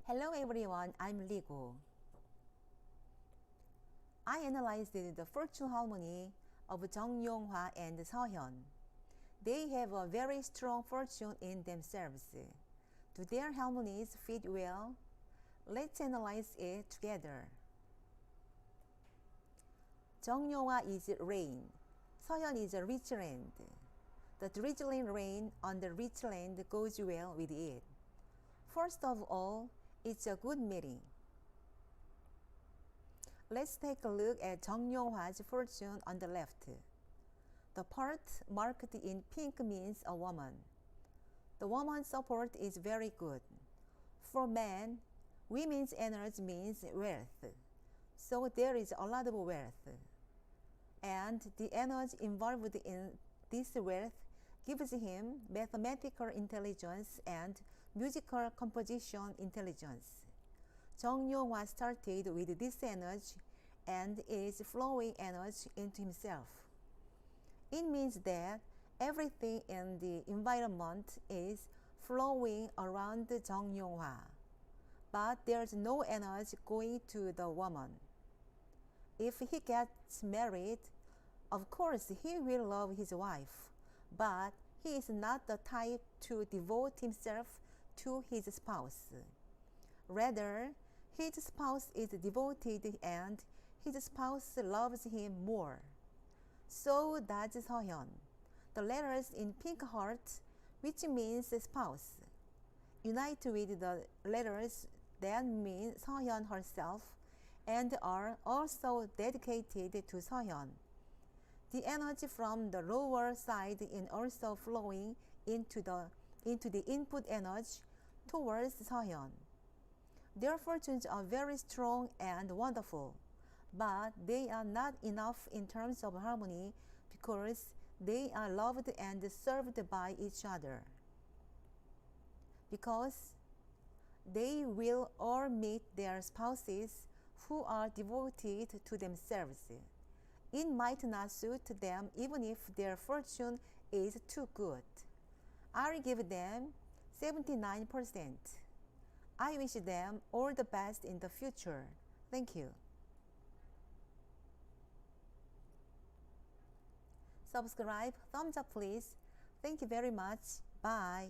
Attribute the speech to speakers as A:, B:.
A: Hello everyone, I'm Ligo. I analyzed the fortune harmony of Jeong Yong hwa and Seohyun. They have a very strong fortune in themselves. Do their harmonies fit well? Let's analyze it together. Jeong Yong hwa is rain. Seohyun is a rich land. The drizzling rain on the rich land goes well with it. First of all, it's a good meeting. Let's take a look at Jeong Yong hwa's fortune on the left. The part marked in pink means a woman. The woman's support is very good. For men, women's energy means wealth. So there is a lot of wealth. And the energy involved in this wealth gives him mathematical intelligence and musical composition intelligence. Jeong Yong hwa started with this energy and is flowing energy into himself. It means that everything in the environment is flowing around Jeong Yong hwa, but there's no energy going to the woman. If he gets married, of course he will love his wife, but he is not the type to devote himself to his spouse. Rather, his spouse is devoted and his spouse loves him more. So does Seohyun. The letters in pink heart, which means spouse, unite with the letters that mean Seohyun herself and are also dedicated to Seohyun. The energy from the lower side is also flowing into the input energy towards Seohyun. Their fortunes are very strong and wonderful, but they are not enough in terms of harmony because they are loved and served by each other. Because they will all meet their spouses who are devoted to themselves. It might not suit them even if their fortune is too good. I'll give them 79%. I wish them all the best in the future. Thank you. Subscribe, thumbs up please. Thank you very much. Bye.